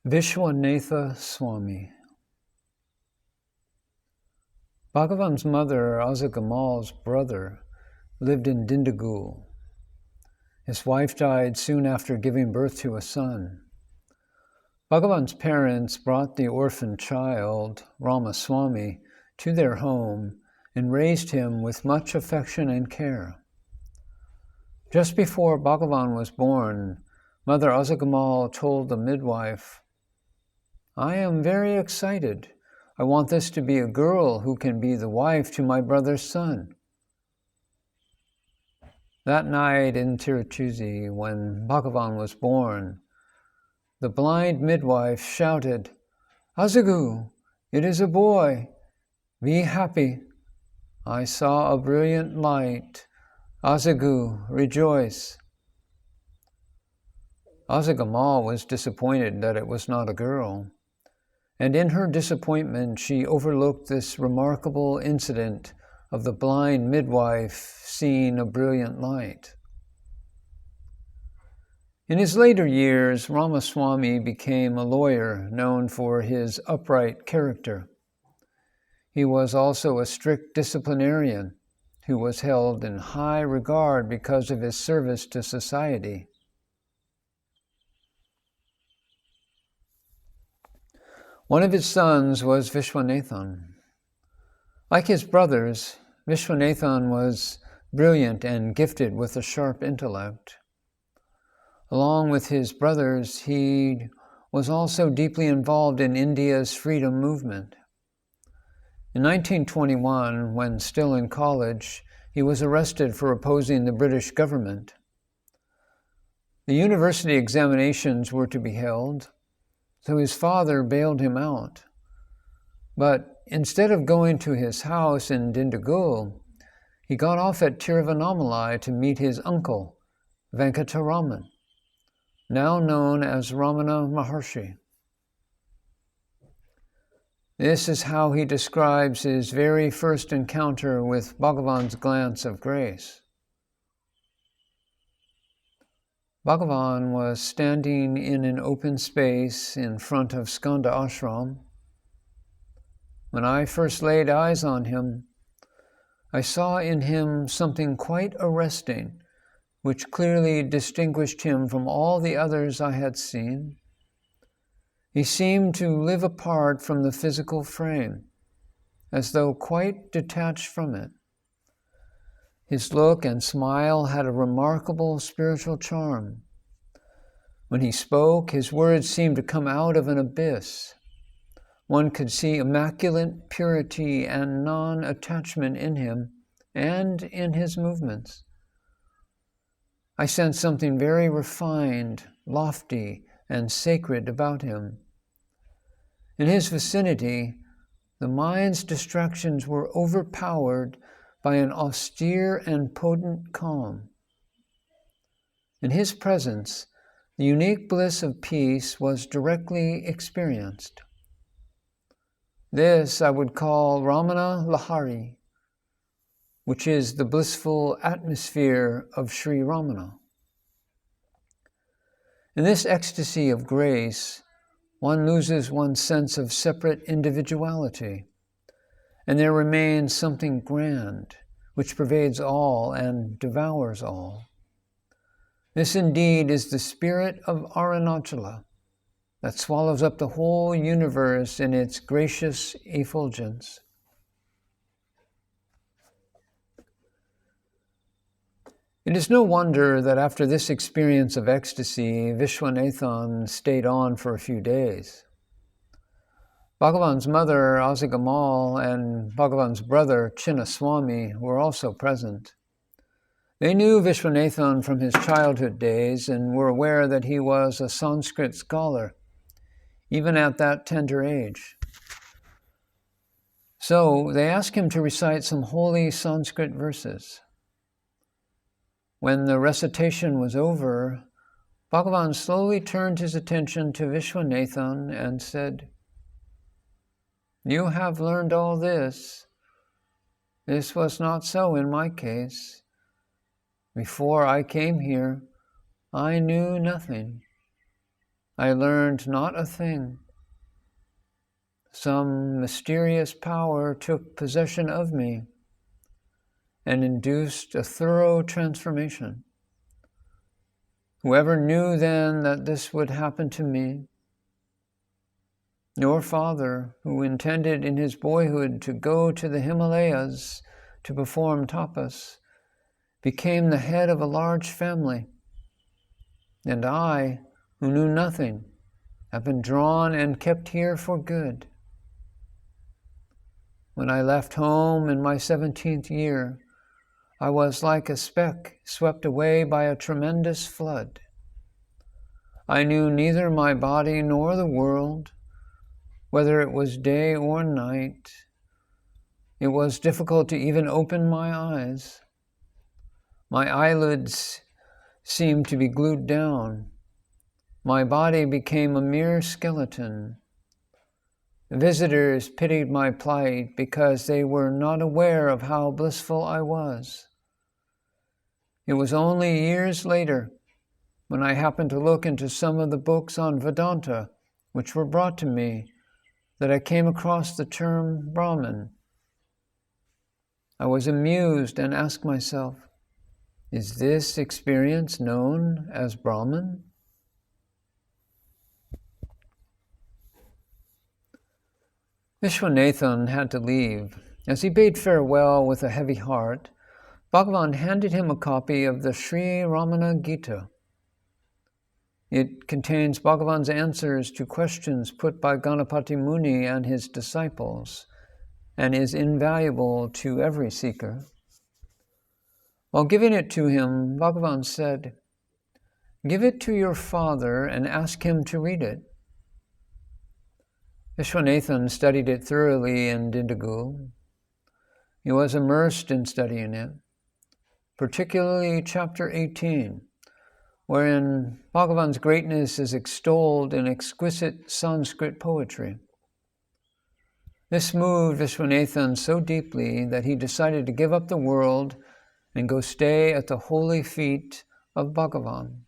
Vishwanatha Swami. Bhagavan's mother, Azagamal's brother, lived in Dindigul. His wife died soon after giving birth to a son. Bhagavan's parents brought the orphan child, Ramaswamy, to their home and raised him with much affection and care. Just before Bhagavan was born, Mother Azagamal told the midwife, "I am very excited. I want this to be a girl who can be the wife to my brother's son." That night in Tiruchuzi, when Bhagavan was born, the blind midwife shouted, "Azagu, it is a boy. Be happy. I saw a brilliant light. Azagu, rejoice." Azagamal was disappointed that it was not a girl, and in her disappointment she overlooked this remarkable incident of the blind midwife seeing a brilliant light. In his later years, Ramaswamy became a lawyer known for his upright character. He was also a strict disciplinarian who was held in high regard because of his service to society. One of his sons was Vishwanathan. Like his brothers, Vishwanathan was brilliant and gifted with a sharp intellect. Along with his brothers, he was also deeply involved in India's freedom movement. In 1921, when still in college, he was arrested for opposing the British government. The university examinations were to be held, so his father bailed him out. But instead of going to his house in Dindigul, he got off at Tiruvannamalai to meet his uncle, Venkataraman, now known as Ramana Maharshi. This is how he describes his very first encounter with Bhagavan's glance of grace. Bhagavan was standing in an open space in front of Skanda Ashram. When I first laid eyes on him, I saw in him something quite arresting, which clearly distinguished him from all the others I had seen. He seemed to live apart from the physical frame, as though quite detached from it. His look and smile had a remarkable spiritual charm. When he spoke, his words seemed to come out of an abyss. One could see immaculate purity and non-attachment in him and in his movements. I sensed something very refined, lofty, and sacred about him. In his vicinity, the mind's distractions were overpowered by an austere and potent calm. In his presence, the unique bliss of peace was directly experienced. This I would call Ramana Lahari, which is the blissful atmosphere of Sri Ramana. In this ecstasy of grace, one loses one's sense of separate individuality, and there remains something grand, which pervades all and devours all. This indeed is the spirit of Arunachala, that swallows up the whole universe in its gracious effulgence. It is no wonder that after this experience of ecstasy, Vishwanathan stayed on for a few days. Bhagavan's mother, Azagamal, and Bhagavan's brother, Chinnaswamy, were also present. They knew Vishwanathan from his childhood days and were aware that he was a Sanskrit scholar, even at that tender age. So they asked him to recite some holy Sanskrit verses. When the recitation was over, Bhagavan slowly turned his attention to Vishwanathan and said, "You have learned all this. This was not so in my case. Before I came here, I knew nothing. I learned not a thing. Some mysterious power took possession of me and induced a thorough transformation. Whoever knew then that this would happen to me? Your father, who intended in his boyhood to go to the Himalayas to perform tapas, became the head of a large family. And I, who knew nothing, have been drawn and kept here for good. When I left home in my 17th year, I was like a speck swept away by a tremendous flood. I knew neither my body nor the world, whether it was day or night. It was difficult to even open my eyes. My eyelids seemed to be glued down. My body became a mere skeleton. Visitors pitied my plight because they were not aware of how blissful I was. It was only years later, when I happened to look into some of the books on Vedanta which were brought to me, that I came across the term Brahman. I was amused and asked myself, is this experience known as Brahman? Vishwanatha had to leave. As he bade farewell with a heavy heart, Bhagavan handed him a copy of the Sri Ramana Gita. It contains Bhagavan's answers to questions put by Ganapati Muni and his disciples, and is invaluable to every seeker. While giving it to him, Bhagavan said, "Give it to your father and ask him to read it." Vishwanatha studied it thoroughly in Dindigul. He was immersed in studying it, particularly chapter 18, wherein Bhagavan's greatness is extolled in exquisite Sanskrit poetry. This moved Vishwanatha so deeply that he decided to give up the world and go stay at the holy feet of Bhagavan.